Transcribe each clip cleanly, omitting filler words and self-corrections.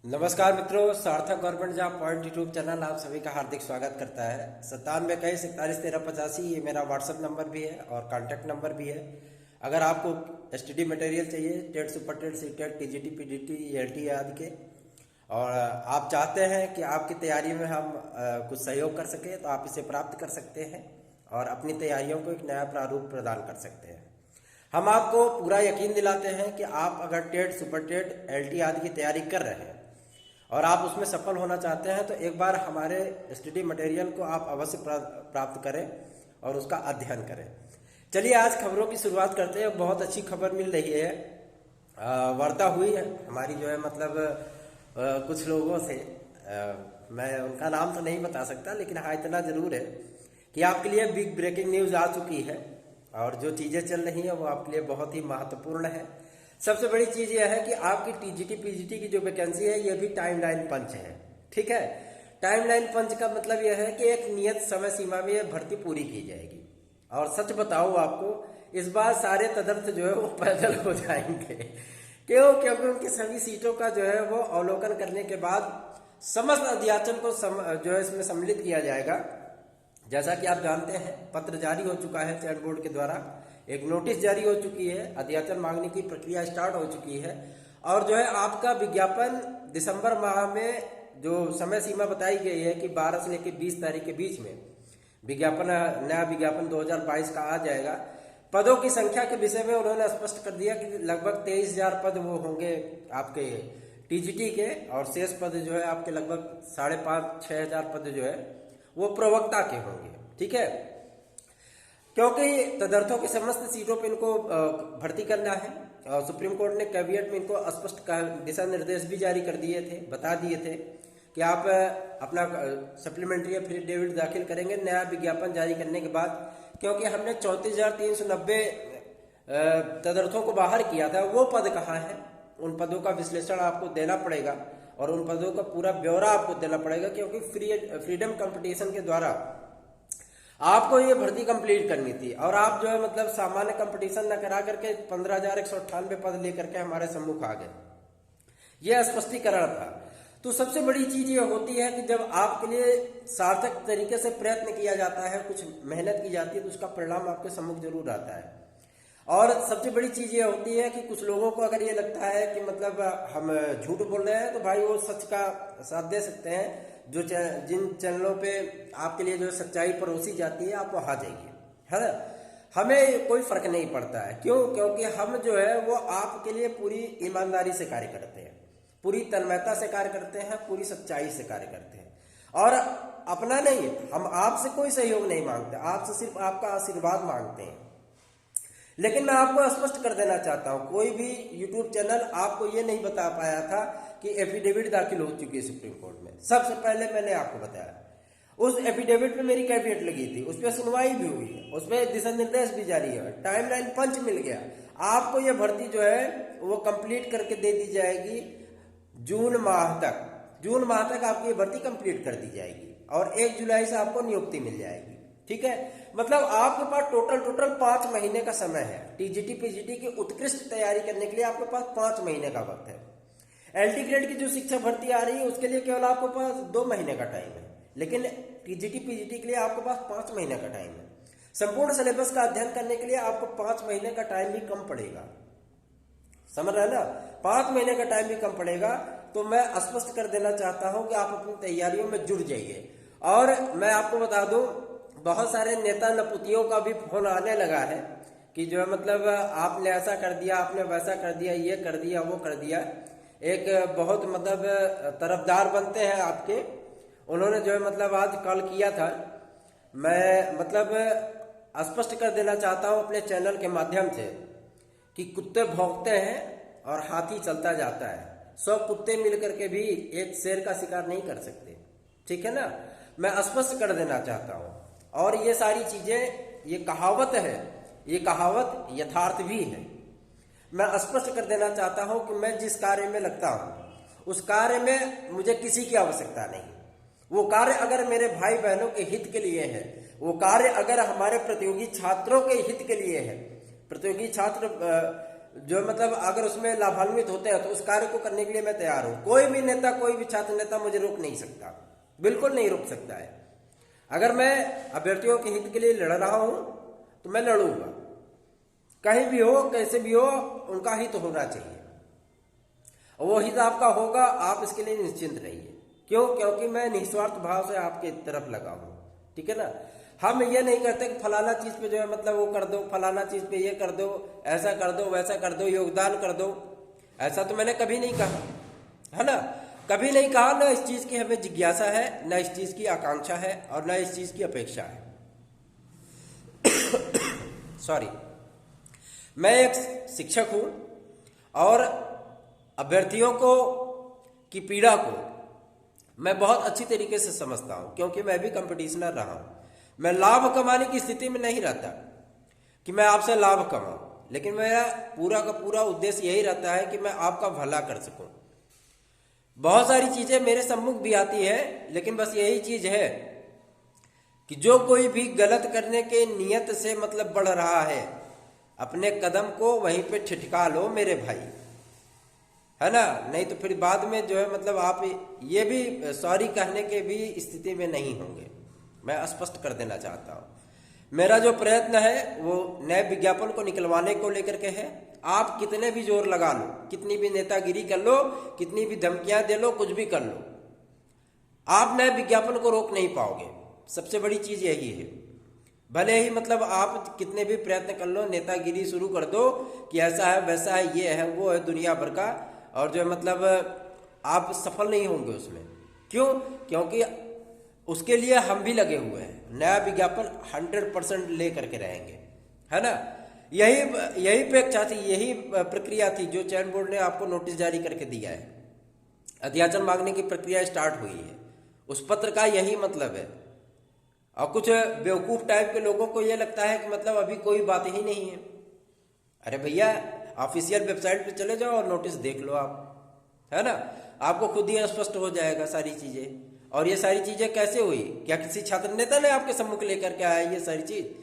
नमस्कार मित्रों, सार्थक government job point YouTube channel आप सभी का हार्दिक स्वागत करता है। 9721411385 ये मेरा व्हाट्सएप नंबर भी है और कॉन्टैक्ट नंबर भी है। अगर आपको स्टडी मटेरियल चाहिए TET super TET C TET TGT PGT LT आदि के, और आप चाहते हैं कि आपकी तैयारी में हम कुछ सहयोग कर सकें, तो आप इसे प्राप्त कर सकते हैं और अपनी तैयारियों को एक नया प्रारूप प्रदान कर सकते हैं। हम आपको पूरा यकीन दिलाते हैं कि आप अगर टेट सुपर टेट एलटी आदि की तैयारी कर रहे हैं और आप उसमें सफल होना चाहते हैं, तो एक बार हमारे स्टडी मटेरियल को आप अवश्य प्राप्त करें और उसका अध्ययन करें। चलिए आज खबरों की शुरुआत करते हैं। बहुत अच्छी खबर मिल रही है, वार्ता हुई है हमारी जो है कुछ लोगों से। मैं उनका नाम तो नहीं बता सकता, लेकिन हाँ इतना जरूर है कि आपके लिए बिग ब्रेकिंग न्यूज़ आ चुकी है और जो चीज़ें चल रही हैं वो आपके लिए बहुत ही महत्वपूर्ण है। सबसे बड़ी चीज यह है कि आपकी टीजीटी पीजीटी की जो वैकेंसी है ये भी टाइमलाइन पंच है। ठीक है, टाइमलाइन पंच का मतलब यह है कि एक नियत समय सीमा में यह भर्ती पूरी की जाएगी। और सच बताऊं आपको, इस बार सारे तदर्थ जो है वो पैदल हो जाएंगे। क्यों? क्योंकि उनकी सभी सीटों का जो है वो अवलोकन करने के बाद समस्त अध्याचन को जो है इसमें सम्मिलित किया जाएगा। जैसा कि आप जानते हैं, पत्र जारी हो चुका है चयन बोर्ड के द्वारा, एक नोटिस जारी हो चुकी है, अध्याचन मांगने की प्रक्रिया स्टार्ट हो चुकी है और जो है आपका विज्ञापन दिसंबर माह में जो समय सीमा बताई गई है कि 12 से लेकर 20 तारीख के बीच में नया विज्ञापन 2022 का आ जाएगा। पदों की संख्या के विषय में उन्होंने स्पष्ट कर दिया कि लगभग 23,000 पद वो होंगे आपके टीजीटी के, और शेष पद जो है आपके लगभग 5,500-6 हजार पद जो है वो प्रवक्ता के होंगे। ठीक है, क्योंकि तदर्थों की समस्त सीटों पर इनको भर्ती करना है और सुप्रीम कोर्ट ने कैविएट में इनको स्पष्ट दिशा निर्देश भी जारी कर दिए थे, बता दिए थे कि आप अपना सप्लीमेंट्री एफिडेविट दाखिल करेंगे नया विज्ञापन जारी करने के बाद। क्योंकि हमने 34,390 तदर्थों को बाहर किया था, वो पद कहाँ है, उन पदों का विश्लेषण आपको देना पड़ेगा और उन पदों का पूरा ब्यौरा आपको देना पड़ेगा। क्योंकि फ्रीडम कंपटीशन के द्वारा आपको ये भर्ती कंप्लीट करनी थी और आप जो है सामान्य कंपटीशन न करा करके 15,198 पद लेकर के हमारे सम्मुख आ गए। यह स्पष्टीकरण था। तो सबसे बड़ी चीज ये होती है कि जब आपके लिए सार्थक तरीके से प्रयत्न किया जाता है, कुछ मेहनत की जाती है, तो उसका परिणाम आपके सम्मुख जरूर आता है। और सबसे बड़ी चीज ये होती है कि कुछ लोगों को अगर ये लगता है कि हम झूठ बोल रहे हैं, तो भाई वो सच का साथ दे सकते हैं। जो जिन चैनलों पे आपके लिए जो सच्चाई परोसी जाती है आप वहां जाइए, है ना। हमें कोई फर्क नहीं पड़ता है। क्यों? क्योंकि हम जो है वो आपके लिए पूरी ईमानदारी से कार्य करते हैं, पूरी तन्मयता से कार्य करते हैं, पूरी सच्चाई से कार्य करते हैं। और अपना नहीं, हम आपसे कोई सहयोग नहीं मांगते, आपसे सिर्फ आपका आशीर्वाद मांगते हैं। लेकिन मैं आपको स्पष्ट कर देना चाहता हूं, कोई भी यूट्यूब चैनल आपको ये नहीं बता पाया था कि एफिडेविट दाखिल हो चुकी है सुप्रीम कोर्ट में। सबसे पहले मैंने आपको बताया, उस एफिडेविट में मेरी कैविएट लगी थी, उस पर सुनवाई भी हुई है, उस पर दिशा निर्देश भी जारी है, टाइमलाइन पंच मिल गया। आपको यह भर्ती जो है वो कंप्लीट करके दे दी जाएगी जून माह तक। जून माह तक आपकी ये भर्ती कंप्लीट कर दी जाएगी और 1 जुलाई से आपको नियुक्ति मिल जाएगी। ठीक है, मतलब आपके पास टोटल 5 महीने का समय है। टीजीटी पीजीटी की उत्कृष्ट तैयारी करने के लिए आपके पास 5 महीने का वक्त है। एलटी ग्रेड की जो शिक्षा भर्ती आ रही है उसके लिए केवल आपके पास 2 महीने का टाइम है, लेकिन टीजीटी पीजीटी के लिए आपके पास 5 महीने का टाइम है। संपूर्ण सिलेबस का अध्ययन करने के लिए आपको 5 महीने का टाइम भी कम पड़ेगा, समझ रहे हैं ना। 5 महीने का टाइम भी कम पड़ेगा। तो मैं स्पष्ट कर देना चाहता हूं कि आप अपनी तैयारियों में जुड़ जाइए। और मैं आपको बता दूं, बहुत सारे नेता नपुतियों का भी फोन आने लगा है कि जो है आपने ऐसा कर दिया, आपने वैसा कर दिया, ये कर दिया, वो कर दिया। एक बहुत तरफदार बनते हैं आपके, उन्होंने जो है आज कॉल किया था। मैं स्पष्ट कर देना चाहता हूं अपने चैनल के माध्यम से कि कुत्ते भौंकते हैं और हाथी चलता जाता है। 100 कुत्ते मिलकर के भी एक शेर का शिकार नहीं कर सकते। ठीक है ना, मैं स्पष्ट कर देना चाहता हूं। और ये सारी चीजें, ये कहावत है, ये कहावत यथार्थ भी है। मैं स्पष्ट कर देना चाहता हूं कि मैं जिस कार्य में लगता हूं उस कार्य में मुझे किसी की आवश्यकता नहीं। वो कार्य अगर मेरे भाई बहनों के हित के लिए है, वो कार्य अगर हमारे प्रतियोगी छात्रों के हित के लिए है, प्रतियोगी छात्र जो मतलब अगर उसमें लाभान्वित होते हैं तो उस कार्य को करने के लिए मैं तैयार हूं। कोई भी नेता, कोई भी छात्र नेता मुझे रोक नहीं सकता, बिल्कुल नहीं रोक सकता है। अगर मैं अभ्यर्थियों के हित के लिए लड़ रहा हूं तो मैं लड़ूंगा, कहीं भी हो, कैसे भी हो, उनका हित होना चाहिए। वो हित आपका होगा, आप इसके लिए निश्चिंत रहिए। क्यों? क्योंकि मैं निस्वार्थ भाव से आपके तरफ लगा हूं, ठीक है ना। हम ये नहीं करते कि फलाना चीज पे जो है मतलब वो कर दो, फलाना चीज पे ये कर दो, ऐसा कर दो, वैसा कर दो, योगदान कर दो, ऐसा तो मैंने कभी नहीं कहा, है ना। कभी नहीं कहा। ना इस चीज की हमें जिज्ञासा है, ना इस चीज की आकांक्षा है, और ना इस चीज की अपेक्षा है। सॉरी। मैं एक शिक्षक हूं और अभ्यर्थियों को की पीड़ा को मैं बहुत अच्छी तरीके से समझता हूं, क्योंकि मैं भी कंपटीशनर रहा हूं। मैं लाभ कमाने की स्थिति में नहीं रहता कि मैं आपसे लाभ कमाऊं, लेकिन मेरा पूरा का पूरा उद्देश्य यही रहता है कि मैं आपका भला कर सकूं। बहुत सारी चीजें मेरे सम्मुख भी आती है, लेकिन बस यही चीज है कि जो कोई भी गलत करने के नियत से मतलब बढ़ रहा है, अपने कदम को वहीं पे ठिठका लो मेरे भाई, है ना। नहीं तो फिर बाद में जो है मतलब आप ये भी सॉरी कहने के भी स्थिति में नहीं होंगे। मैं स्पष्ट कर देना चाहता हूं। मेरा जो प्रयत्न है वो नए विज्ञापन को निकलवाने को लेकर के है। आप कितने भी जोर लगा लो, कितनी भी नेतागिरी कर लो, कितनी भी धमकियां दे लो, कुछ भी कर लो, आप नए विज्ञापन को रोक नहीं पाओगे। सबसे बड़ी चीज यही है। भले ही मतलब आप कितने भी प्रयत्न कर लो, नेतागिरी शुरू कर दो कि ऐसा है, वैसा है, ये है, वो है, दुनिया भर का, और जो है मतलब आप सफल नहीं होंगे उसमें। क्यों? क्योंकि उसके लिए हम भी लगे हुए हैं। नया विज्ञापन 100% ले करके रहेंगे, है ना। यही अपेक्षा थी, यही प्रक्रिया थी जो चयन बोर्ड ने आपको नोटिस जारी करके दिया है। अध्याचन मांगने की प्रक्रिया स्टार्ट हुई है, उस पत्र का यही मतलब है। और कुछ बेवकूफ टाइप के लोगों को यह लगता है कि मतलब अभी कोई बात ही नहीं है। अरे भैया, ऑफिशियल वेबसाइट पे चले जाओ और नोटिस देख लो आप, है ना। आपको खुद ही स्पष्ट हो जाएगा सारी चीजें। और ये सारी चीजें कैसे हुई? क्या किसी छात्र नेता ने आपके सम्मुख लेकर के आया ये सारी चीज?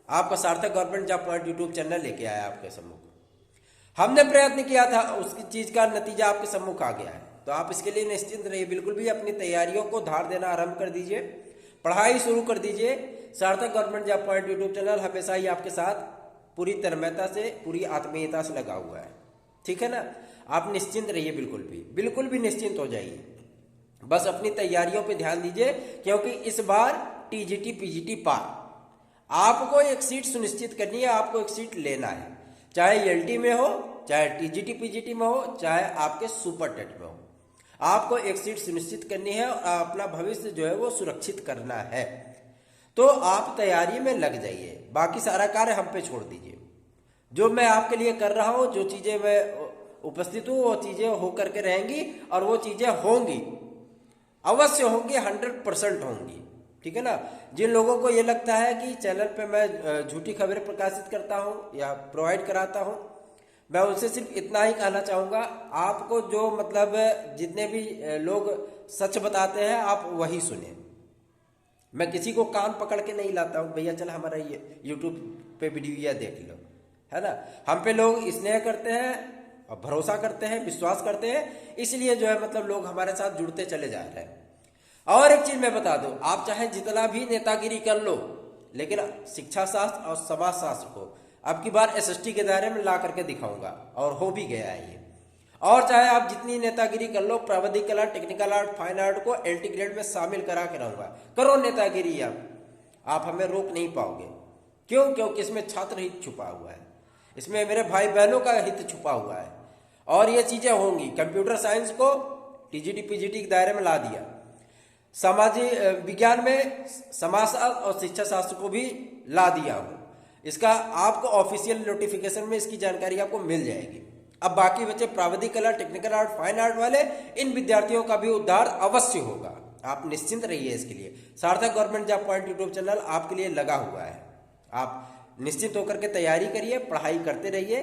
आपका सार्थक government job point YouTube channel लेके आया आपके सम्मुख। हमने प्रयत्न किया था, उसकी चीज का नतीजा आपके सम्मुख आ गया है। तो आप इसके लिए निश्चिंत रहिए। बिल्कुल भी अपनी तैयारियों को धार देना आरंभ कर दीजिए, पढ़ाई शुरू कर दीजिए। सार्थक government job point YouTube channel हमेशा ही आपके साथ पूरी तन्मयता से, पूरी आत्मीयता से लगा हुआ है, ठीक है ना। आप निश्चिंत रहिए, बिल्कुल भी निश्चिंत हो जाइए। बस अपनी तैयारियों पे ध्यान दीजिए, क्योंकि इस बार टीजीटी पीजीटी पार, आपको एक सीट सुनिश्चित करनी है, आपको एक सीट लेना है। चाहे एलटी में हो, चाहे टीजीटी पीजीटी में हो, चाहे आपके सुपर टेट में हो, आपको एक सीट सुनिश्चित करनी है और अपना भविष्य जो है वो सुरक्षित करना है। तो आप तैयारी में लग जाइए, बाकी सारा कार्य हम पे छोड़ दीजिए। जो मैं आपके लिए कर रहा हूं, जो चीजें मैं उपस्थित हूं, वो चीजें होकर के रहेंगी, और वो चीजें होंगी, अवश्य होंगी, 100% होंगी, ठीक है ना। जिन लोगों को ये लगता है कि चैनल पे मैं झूठी खबरें प्रकाशित करता हूं या प्रोवाइड कराता हूं, मैं उनसे सिर्फ इतना ही कहना चाहूंगा, आपको जो मतलब जितने भी लोग सच बताते हैं आप वही सुने। मैं किसी को कान पकड़ के नहीं लाता हूं, भैया चल हमारा ये यूट्यूब पे वीडियो देख लो, है ना। हम पे लोग स्नेह करते हैं और भरोसा करते हैं, विश्वास करते हैं, इसलिए जो है मतलब लोग हमारे साथ जुड़ते चले जा रहे हैं। और एक चीज मैं बता दूं, आप चाहे जितना भी नेतागिरी कर लो, लेकिन शिक्षा शास्त्र और समाज शास्त्र को अब की बार एसएसटी के दायरे में ला करके दिखाऊंगा, और हो भी गया है ये। और चाहे आप जितनी नेतागिरी कर लो, प्राविधिक कला, टेक्निकल आर्ट, फाइन आर्ट को एलटी ग्रेड में शामिल करा के रहूंगा। करो नेतागिरी, आप हमें रोक नहीं पाओगे। क्यों? क्योंकि इसमें छात्र हित छुपा हुआ है, इसमें मेरे भाई बहनों का हित छुपा हुआ है, और ये चीजें होंगी। कंप्यूटर साइंस को टीजीटी पीजीटी के दायरे में ला दिया, सामाजिक विज्ञान में समाजशास्त्र और शिक्षा शास्त्र को भी ला दिया हूं। इसका आपको ऑफिशियल नोटिफिकेशन में इसकी जानकारी आपको मिल जाएगी। अब बाकी बचे प्राविधिक कला, टेक्निकल आर्ट, फाइन आर्ट वाले, इन विद्यार्थियों का भी उद्धार अवश्य होगा। आप निश्चिंत रहिए इसके लिए। सार्थक government job point YouTube channel आपके लिए लगा हुआ है। आप निश्चित होकर के तैयारी करिए, पढ़ाई करते रहिए,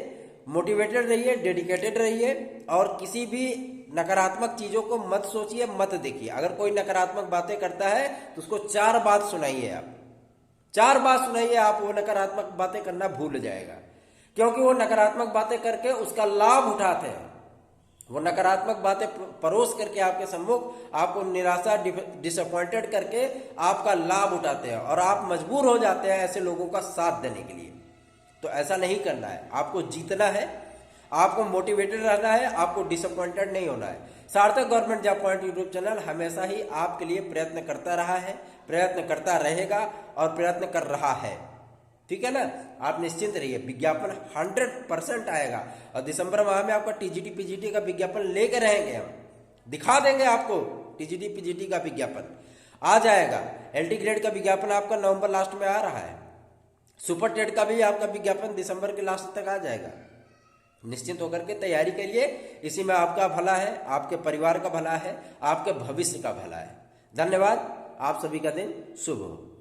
मोटिवेटेड रहिए, डेडिकेटेड रहिए, और किसी भी नकारात्मक चीजों को मत सोचिए, मत देखिए। अगर कोई नकारात्मक बातें करता है तो उसको 4 बात सुनाइए, आप 4 बात सुनाइए, आप वो नकारात्मक बातें करना भूल जाएगा। क्योंकि वो नकारात्मक बातें करके उसका लाभ उठाते हैं। वो नकारात्मक बातें परोस करके आपके सम्मुख आपको निराशा डिसअपॉइंटेड करके आपका लाभ उठाते हैं और आप मजबूर हो जाते हैं ऐसे लोगों का साथ देने के लिए। तो ऐसा नहीं करना है, आपको जीतना है, आपको मोटिवेटेड रहना है, आपको डिसअपॉइंटेड नहीं होना है। सार्थक government job point YouTube channel हमेशा ही आपके लिए प्रयत्न करता रहा है, प्रयत्न करता रहेगा और प्रयत्न कर रहा है। ठीक है ना, आप निश्चिंत रहिए, विज्ञापन 100% आएगा और दिसंबर माह में आपका टीजीटी पीजीटी का विज्ञापन लेकर रहेंगे, हम दिखा देंगे आपको। टीजीटी पीजीटी का विज्ञापन आ जाएगा, एलटी ग्रेड का विज्ञापन आपका नवंबर लास्ट में आ रहा है, सुपर टेट का भी आपका विज्ञापन दिसंबर के लास्ट तक आ जाएगा। निश्चिंत होकर के तैयारी करिए, इसी में आपका भला है, आपके परिवार का भला है, आपके भविष्य का भला है। धन्यवाद, आप सभी का दिन शुभ हो।